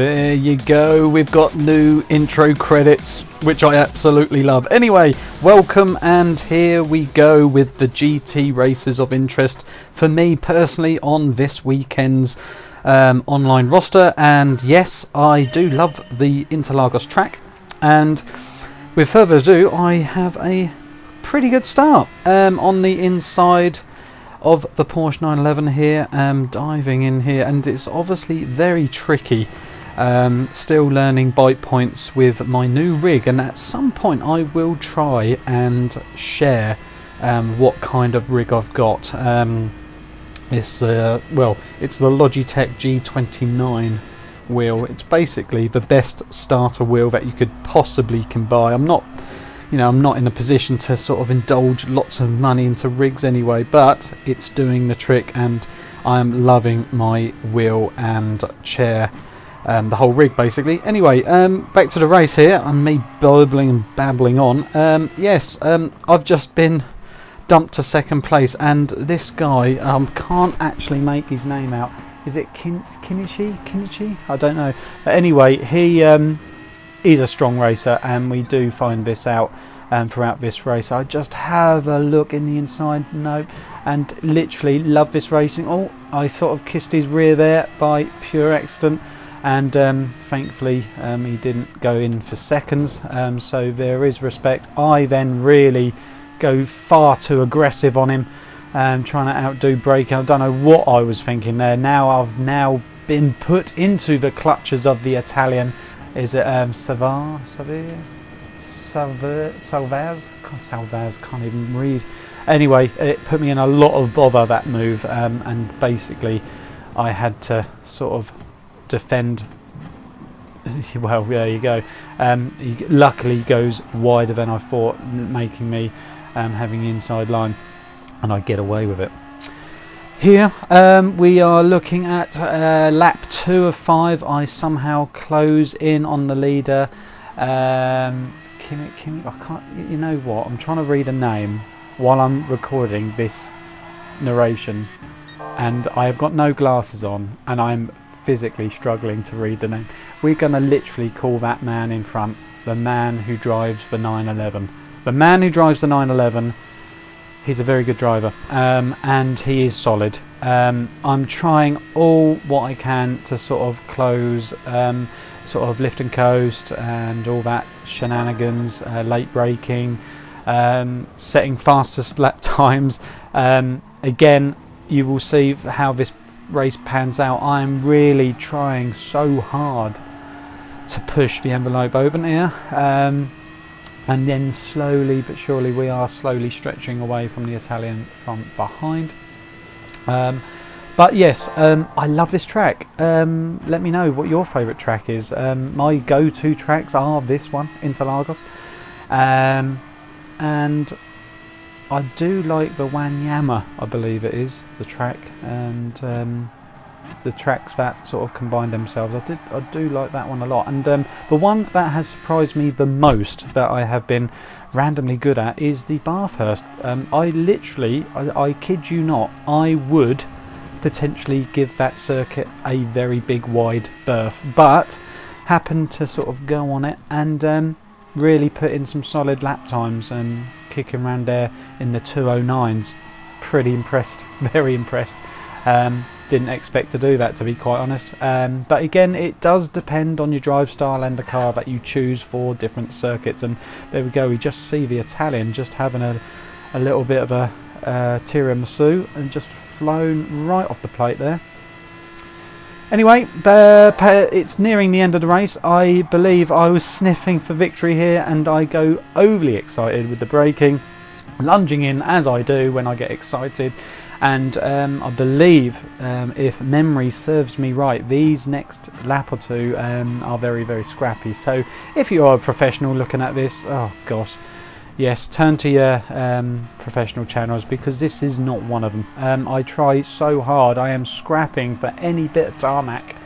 There you go, we've got new intro credits, which I absolutely love. Anyway, welcome, and here we go with the GT races of interest for me personally on this weekend's online roster. And yes, I do love the Interlagos track, and with further ado, I have a pretty good start on the inside of the Porsche 911 here, diving in here, and it's obviously very tricky. Still learning bite points with my new rig, and at some point I will try and share what kind of rig I've got. It's it's the Logitech G29 wheel. It's basically the best starter wheel that you could possibly can buy. I'm not in a position to sort of indulge lots of money into rigs anyway, but it's doing the trick, and I'm loving my wheel and chair, the whole rig basically. Anyway, back to the race here, and me bubbling and babbling on. I've just been dumped to second place, and this guy, can't actually make his name out. Is it Kinichi? I don't know. But anyway, he's a strong racer, and we do find this out throughout this race. I just have a look in the inside, nope, and literally love this racing. Oh, I sort of kissed his rear there by pure accident, and thankfully he didn't go in for seconds, so there is respect. I then really go far too aggressive on him, trying to outdo braking. I don't know what I was thinking there. I've now been put into the clutches of the Italian. Is it Salvaz? Can't even read. Anyway, it put me in a lot of bother, that move, and basically I had to sort of defend. Well, there you go. He luckily goes wider than I thought, making me having the inside line, and I get away with it. Here we are looking at lap 2 of 5. I somehow close in on the leader. Kimi, I can't. You know what? I'm trying to read a name while I'm recording this narration, and I have got no glasses on, and I'm physically struggling to read the name. We're gonna literally call that man in front the man who drives the 911. The man who drives the 911. He's a very good driver, and he is solid. I'm trying all what I can to sort of close, sort of lift and coast and all that shenanigans, late braking, setting fastest lap times. Again, you will see how this race pans out. I'm really trying so hard to push the envelope open here. And then slowly but surely we are slowly stretching away from the Italian from behind. But yes, I love this track. Let me know what your favourite track is. My go-to tracks are this one, Interlagos, and I do like the Wanyama, I believe it is, the track, and the tracks that sort of combine themselves. I do like that one a lot, and the one that has surprised me the most that I have been randomly good at is the Bathurst. I kid you not, I would potentially give that circuit a very big wide berth, but happened to sort of go on it and really put in some solid lap times and kicking around there in the 209s. Pretty impressed, very impressed. Didn't expect to do that, to be quite honest, but again, it does depend on your drive style and the car that you choose for different circuits. And there we go, we just see the Italian just having a little bit of a tiramisu and just flown right off the plate there. Anyway, it's nearing the end of the race. I believe I was sniffing for victory here, and I go overly excited with the braking, lunging in as I do when I get excited. And I believe, if memory serves me right, these next lap or two are very, very scrappy. So if you are a professional looking at this, oh gosh, yes, turn to your professional channels, because this is not one of them. I try so hard. I am scrapping for any bit of tarmac,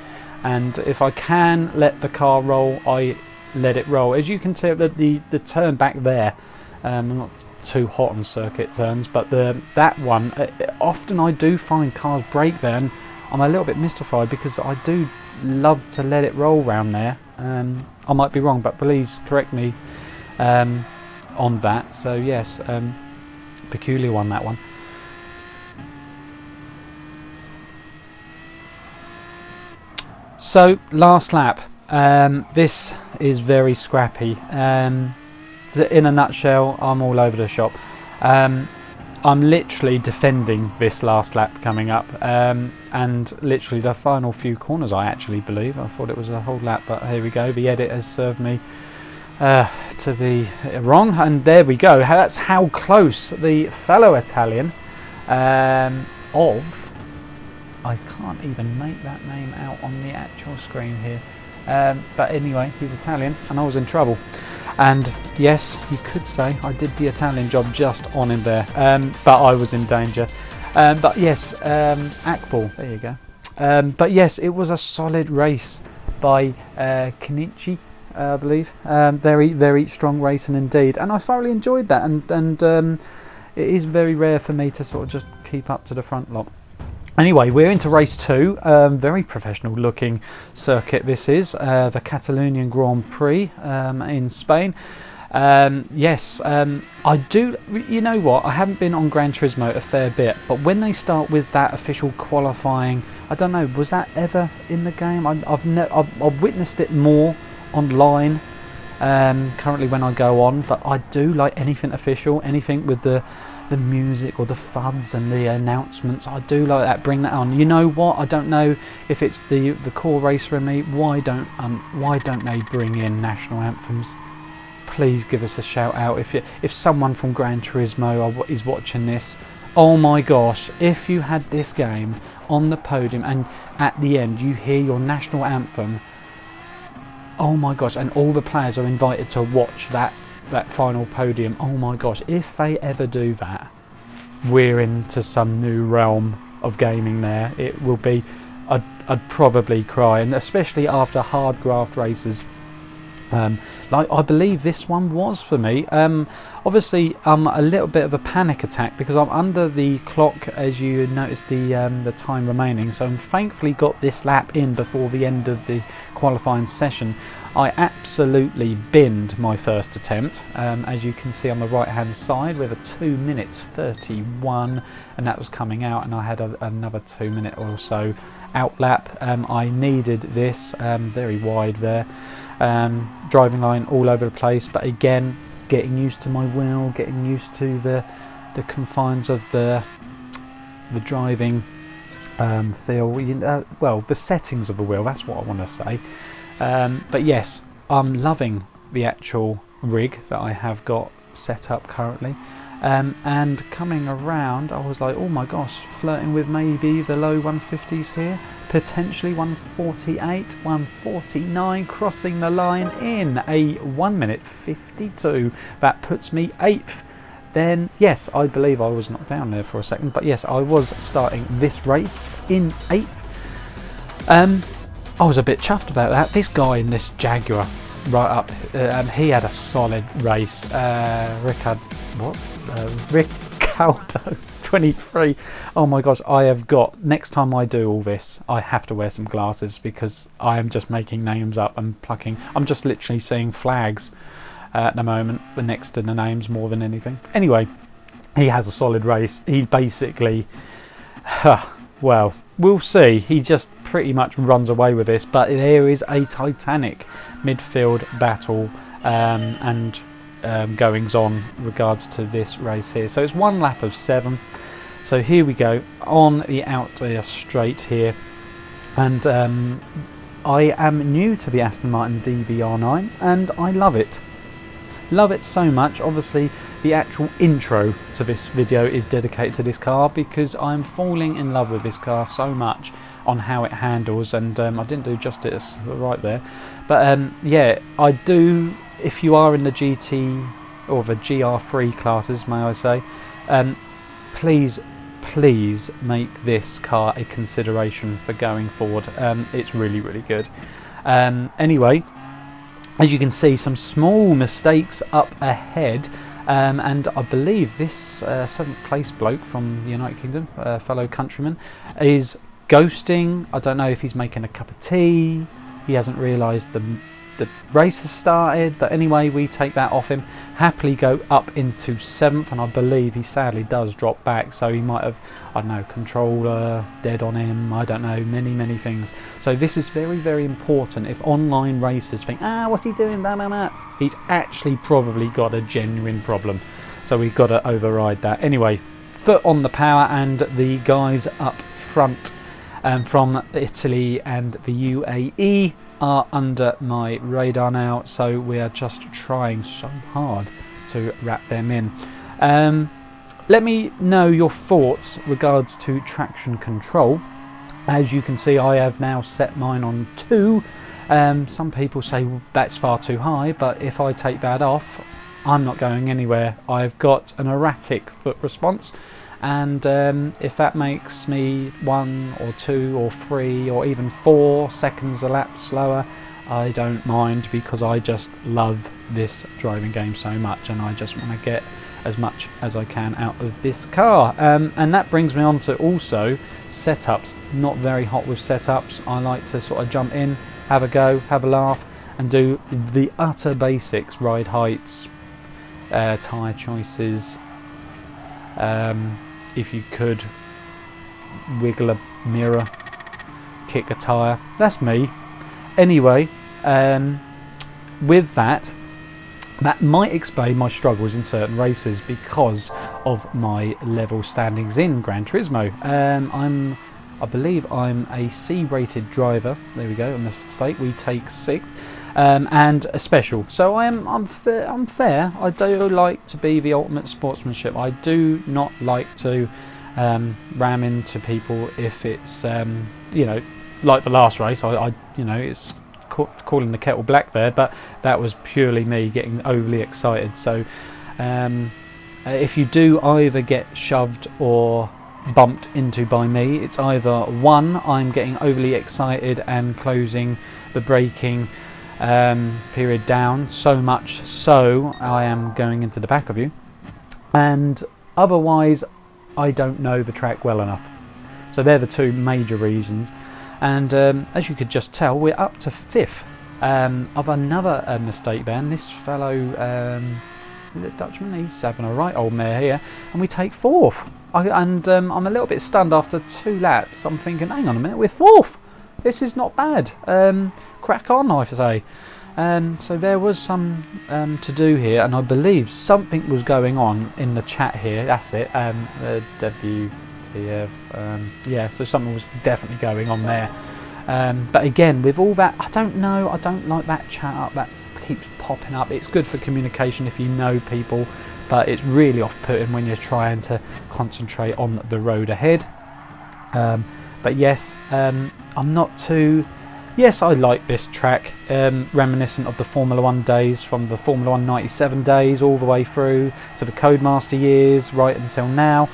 and if I can let the car roll, I let it roll. As you can see, the turn back there, I'm not too hot on circuit turns, but that one, often I do find cars brake there, and I'm a little bit mystified because I do love to let it roll round there. I might be wrong, but please correct me on that. So yes, peculiar one, that one. So last lap. This is very scrappy. In a nutshell, I'm all over the shop. I'm literally defending this last lap coming up, and literally the final few corners, I actually believe. I thought it was a whole lap, but here we go. The edit has served me to be wrong, and there we go. That's how close the fellow Italian of... I can't even make that name out on the actual screen here. But anyway, he's Italian, and I was in trouble. And yes, you could say I did the Italian job just on him there, but I was in danger. But yes, Akbal, there you go. But yes, it was a solid race by Kenichi, I believe. Very, very strong racing indeed, and I thoroughly enjoyed that. And it is very rare for me to sort of just keep up to the front lot. Anyway, we're into race 2. Very professional looking circuit this is, the Catalonian Grand Prix in Spain. Yes, I do, you know what, I haven't been on Gran Turismo a fair bit, but when they start with that official qualifying, I don't know, was that ever in the game? I've witnessed it more online currently when I go on, but I do like anything official, anything with the music or the thuds and the announcements. I do like that. Bring that on. You know what? I don't know if it's the core racer in me. Why don't they bring in national anthems? Please give us a shout out if someone from Gran Turismo is watching this. Oh my gosh! If you had this game on the podium and at the end you hear your national anthem. Oh my gosh! And all the players are invited to watch that final podium. Oh my gosh, if they ever do that, we're into some new realm of gaming there. It will be, I'd probably cry, and especially after hard graft races like I believe this one was for me. Obviously a little bit of a panic attack because I'm under the clock, as you notice the time remaining, so I'm thankfully got this lap in before the end of the qualifying session. I absolutely binned my first attempt, as you can see on the right hand side, with a 2 minutes 31, and that was coming out, and I had another 2 minute or so out lap. I needed this, very wide there, driving line all over the place, but again getting used to my wheel, getting used to the confines of the driving feel, well, the settings of the wheel, that's what I want to say. But yes, I'm loving the actual rig that I have got set up currently, and coming around I was like, oh my gosh, flirting with maybe the low 150s here, potentially 148, 149, crossing the line in a 1 minute 52. That puts me 8th. Then yes, I believe I was knocked down there for a second, but yes, I was starting this race in 8th. I was a bit chuffed about that. This guy in this Jaguar right up, he had a solid race. Riccardo 23. Oh my gosh, I have got, next time I do all this, I have to wear some glasses because I am just making names up and plucking. I'm just literally seeing flags at the moment, the next to the names more than anything. Anyway, he has a solid race. He basically, well, we'll see. He just pretty much runs away with this, but there is a titanic midfield battle and goings on regards to this race here. So it's 1 lap of 7. So here we go on the out straight here, and I am new to the Aston Martin DBR9 and I love it. Love it so much. Obviously the actual intro to this video is dedicated to this car because I'm falling in love with this car so much on how it handles, and I didn't do justice right there, but yeah, I do. If you are in the GT or the GR3 classes, may I say, please make this car a consideration for going forward. It's really good. Anyway, as you can see, some small mistakes up ahead, and I believe this 7th place bloke from the United Kingdom, fellow countryman, is ghosting. I don't know if he's making a cup of tea. He hasn't realised the race has started. But anyway, we take that off him. Happily go up into 7th, and I believe he sadly does drop back. So he might have, I don't know, controller dead on him. I don't know, many things. So this is very, very important. If online racers think, what's he doing? Blah, blah, blah. He's actually probably got a genuine problem. So we've got to override that. Anyway, foot on the power, and the guys up front from Italy and the UAE are under my radar now, so we are just trying so hard to wrap them in. Let me know your thoughts regards to traction control. As you can see, I have now set mine on 2. Some people say, well, that's far too high, but if I take that off, I'm not going anywhere. I've got an erratic foot response, and if that makes me 1 or 2 or 3 or even 4 seconds a lap slower, I don't mind, because I just love this driving game so much, and I just want to get as much as I can out of this car. And that brings me on to also setups. Not very hot with setups. I like to sort of jump in, have a go, have a laugh, and do the utter basics: ride heights, tyre choices, if you could wiggle a mirror, kick a tyre. That's me. Anyway, with that might explain my struggles in certain races because of my level standings in Gran Turismo. I believe I'm a C-rated driver. There we go. On this state, we take 6th. And a special, so I'm fair. I do like to be the ultimate sportsmanship. I do not like to ram into people if it's like the last race. I it's calling the kettle black there, but that was purely me getting overly excited. So if you do either get shoved or bumped into by me, it's either 1, I'm getting overly excited and closing the braking period down so much so I am going into the back of you, and otherwise I don't know the track well enough. So they're the 2 major reasons. And as you could just tell, we're up to 5th of another mistake ban. This fellow, is it Dutchman? He's having a right old mare here, and we take 4th. I'm a little bit stunned after 2 laps. I'm thinking, hang on a minute, we're 4th. This is not bad. Crack on, I say. So there was some to do here, and I believe something was going on in the chat here. That's it. WTF. Yeah, so something was definitely going on there. But again, with all that, I don't know. I don't like that chat up that keeps popping up. It's good for communication if you know people, but it's really off-putting when you're trying to concentrate on the road ahead. But yes, I'm not too. Yes, I like this track, reminiscent of the Formula 1 days, from the Formula 1 97 days all the way through to the Codemaster years, right until now.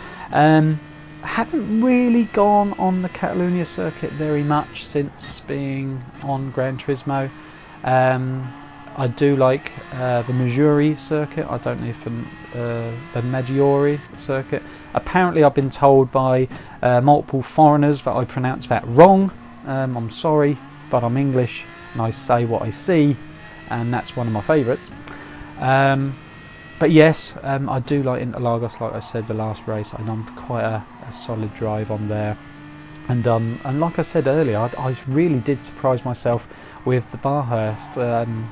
Haven't really gone on the Catalunya circuit very much since being on Gran Turismo. I do like the Maggiore circuit. I don't know if the Maggiore circuit. Apparently I've been told by multiple foreigners that I pronounced that wrong. I'm sorry, but I'm English and I say what I see, and that's one of my favourites. But yes, I do like Interlagos, like I said the last race, and I'm quite a solid drive on there. And like I said earlier, I really did surprise myself with the Barhurst,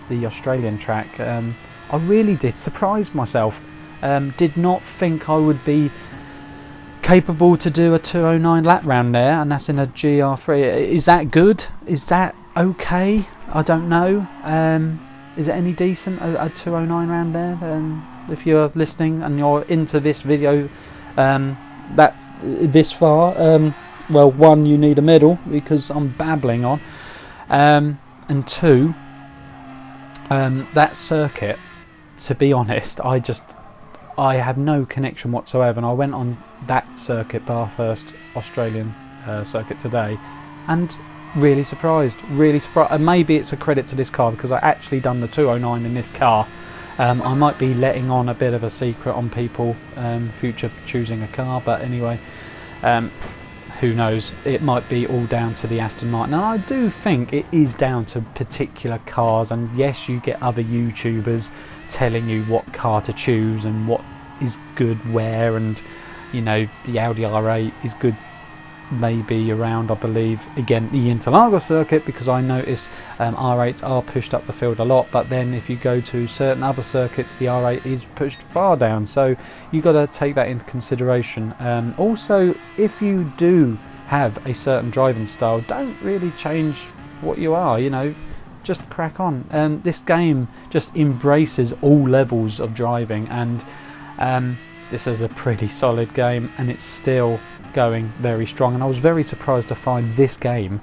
the Australian track. I really did surprise myself. Did not think I would be capable to do a 209 lap round there, and that's in a GR3. Is that good? Is that okay? I don't know. Is it any decent, a 209 round there? If you're listening and you're into this video that this far, well, 1, you need a medal because I'm babbling on, and 2, that circuit, to be honest, I have no connection whatsoever, and I went on that circuit, Bathurst Australian circuit today, and really surprised, and maybe it's a credit to this car because I actually done the 209 in this car. I might be letting on a bit of a secret on people future choosing a car, but anyway, who knows, it might be all down to the Aston Martin, and I do think it is down to particular cars. And yes, you get other YouTubers telling you what car to choose and what is good where, and you know, the Audi R8 is good maybe around, I believe, again, the Interlagos circuit, because I notice R8s are pushed up the field a lot, but then if you go to certain other circuits, the R8 is pushed far down, so you got to take that into consideration. Also, if you do have a certain driving style, don't really change what you are, you know, just crack on. This game just embraces all levels of driving, and this is a pretty solid game, and it's still going very strong. And I was very surprised to find this game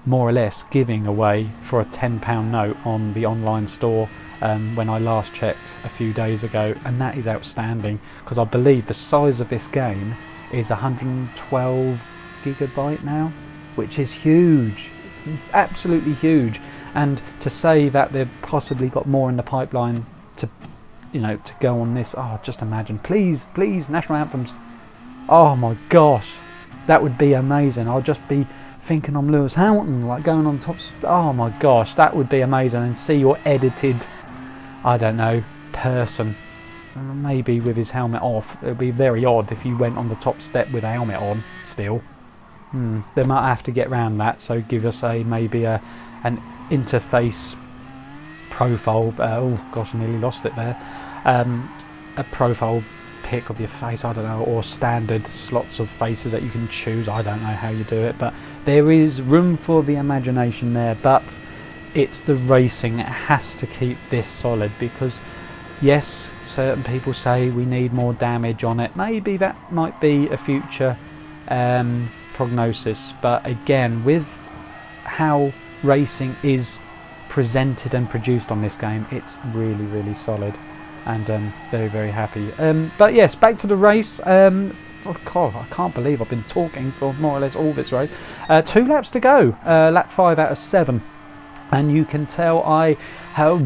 more or less giving away for a £10 note on the online store when I last checked a few days ago, and that is outstanding, because I believe the size of this game is 112 gigabyte now, which is huge, absolutely huge. And to say that they've possibly got more in the pipeline to, you know, to go on this, oh, just imagine, please national anthems. Oh my gosh, that would be amazing. I'll just be thinking I'm Lewis Hamilton, like going on top. Oh my gosh, that would be amazing. And see your edited, I don't know, person, maybe with his helmet off. It would be very odd if you went on the top step with a helmet on still. They might have to get around that, so give us maybe an interface profile. Oh gosh, I nearly lost it there. A profile pic of your face, I don't know, or standard slots of faces that you can choose. I don't know how you do it, but there is room for the imagination there. But it's the racing, it has to keep this solid, because yes, certain people say we need more damage on it. Maybe that might be a future prognosis, but again, with how racing is presented and produced on this game, it's really solid, and very happy. But yes, back to the race. Oh God, I can't believe I've been talking for more or less all this race. 2 laps to go, lap 5 out of 7, and you can tell I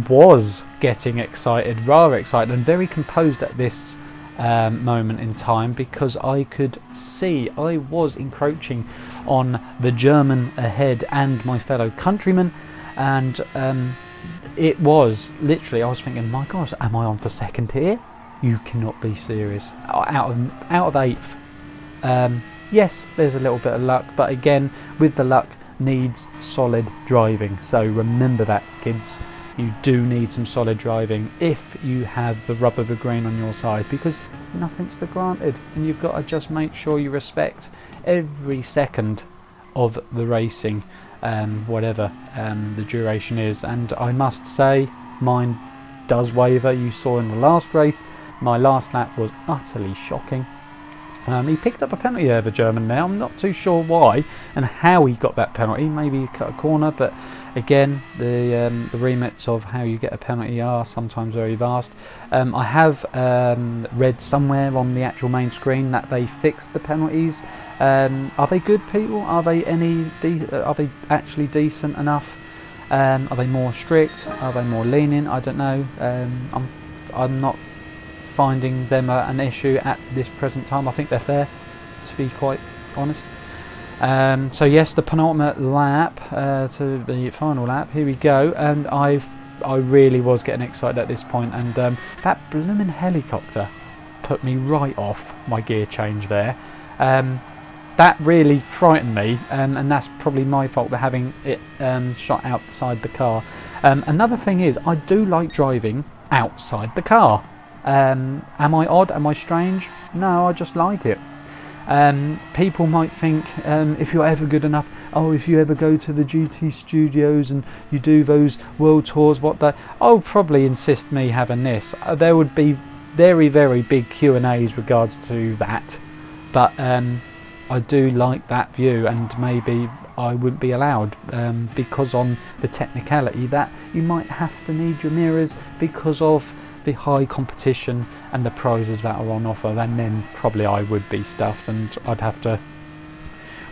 was getting excited, rather excited, and very composed at this moment in time, because I could see I was encroaching on the German ahead and my fellow countrymen, and it was literally, I was thinking, my gosh, am I on for second here? You cannot be serious. Out of 8th. Yes, there's a little bit of luck, but again, with the luck needs solid driving. So remember that, kids. You do need some solid driving if you have the rub of the green on your side, because nothing's for granted, and you've got to just make sure you respect every second of the racing, whatever the duration is. And I must say, mine does waver. You saw in the last race, my last lap was utterly shocking. He picked up a penalty there, the German there. I'm not too sure why and how he got that penalty. Maybe he cut a corner, but again, the remits of how you get a penalty are sometimes very vast. I have read somewhere on the actual main screen that they fixed the penalties. Are they good, people? Are they are they actually decent enough? Are they more strict? Are they more lenient? I don't know. I'm not finding them an issue at this present time. I think they're fair, to be quite honest. So yes, the penultimate lap to the final lap. Here we go, and I really was getting excited at this point, and that blooming helicopter put me right off my gear change there. That really frightened me, and that's probably my fault for having it shot outside the car. Another thing is, I do like driving outside the car. Am I odd? Am I strange? No, I just like it. People might think, if you're ever good enough, if you ever go to the GT studios and you do those world tours, I'll probably insist me having this. There would be very big Q&As regards to that, but I do like that view, and maybe I wouldn't be allowed because on the technicality that you might have to need your mirrors because of the high competition and the prizes that are on offer, and then probably I would be stuffed, and I'd have to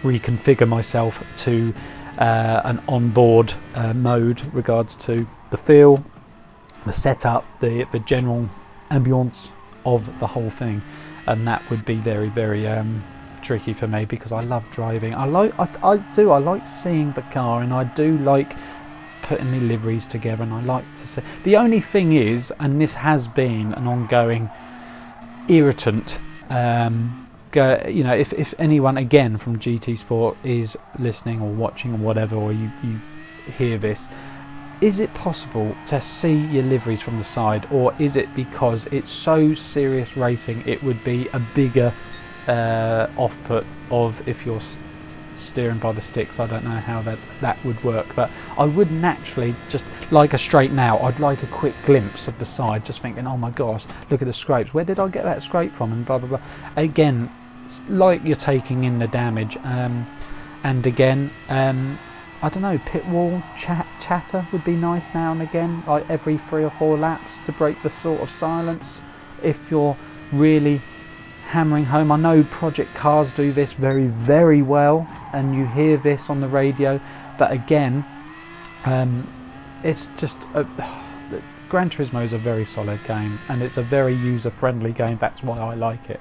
reconfigure myself to an onboard mode regards to the feel, the setup, the general ambience of the whole thing, and that would be very tricky for me because I love driving. I like seeing the car, and I do like putting my liveries together, and I like to see. The only thing is, and this has been an ongoing irritant, you know, if anyone again from GT Sport is listening or watching or whatever, or you hear this, is it possible to see your liveries from the side, or is it because it's so serious racing it would be a bigger off-put of if you're steering by the sticks? I don't know how that would work, but I would naturally, just like a straight now, I'd like a quick glimpse of the side, just thinking, oh my gosh, look at the scrapes, where did I get that scrape from, and blah blah blah. Again, like you're taking in the damage, and again, I don't know, pit wall chatter would be nice now and again, like every 3 or 4 laps, to break the sort of silence if you're really hammering home. I know Project Cars do this very, very well, and you hear this on the radio, but again, it's just Gran Turismo is a very solid game, and it's a very user-friendly game. That's why I like it.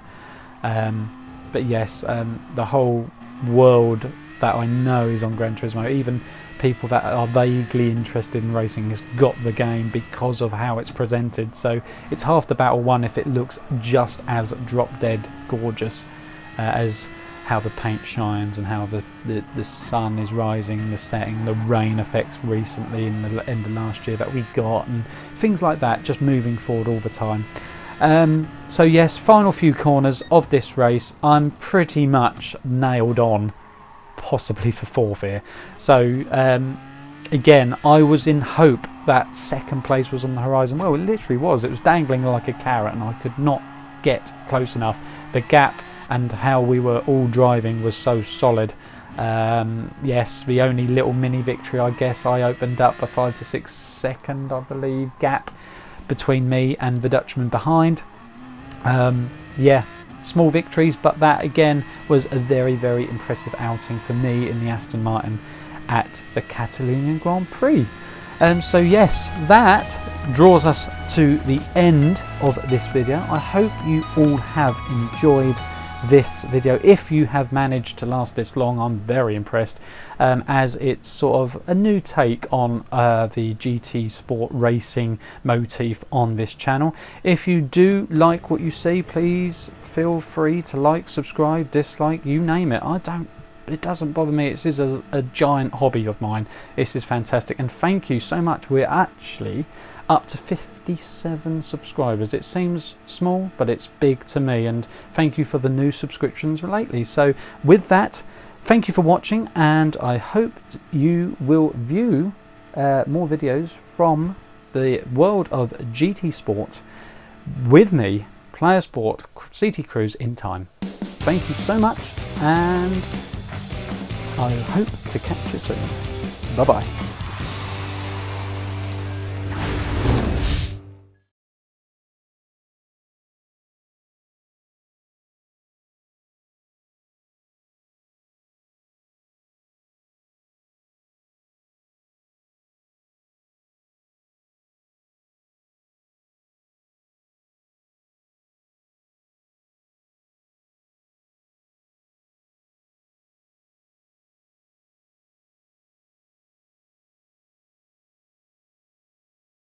But yes, the whole world that I know is on Gran Turismo, even people that are vaguely interested in racing, has got the game because of how it's presented. So it's half the battle won if it looks just as drop dead gorgeous as how the paint shines, and how the sun is rising, the setting, the rain effects recently in the end of last year that we got, and things like that, just moving forward all the time. So yes, final few corners of this race, I'm pretty much nailed on, possibly for 4th here. So again, I was in hope that second place was on the horizon. Well, it literally was. It was dangling like a carrot, and I could not get close enough. The gap and how we were all driving was so solid. Yes, the only little mini victory, I guess, I opened up a 5 to 6 second, I believe, gap between me and the Dutchman behind. Yeah, small victories, but that again was a very, very impressive outing for me in the Aston Martin at the Catalunya Grand Prix. So yes, that draws us to the end of this video. I hope you all have enjoyed this video. If you have managed to last this long, I'm very impressed, as it's sort of a new take on the GT Sport racing motif on this channel. If you do like what you see, please feel free to like, subscribe, dislike, you name it. It doesn't bother me. This is a giant hobby of mine. This is fantastic, and thank you so much. We're actually up to 57 subscribers. It seems small, but it's big to me, and thank you for the new subscriptions lately. So with that, thank you for watching, and I hope you will view more videos from the world of GT Sport with me, Player Sport CT Cruise, in time. Thank you so much, and I hope to catch you soon. Bye bye.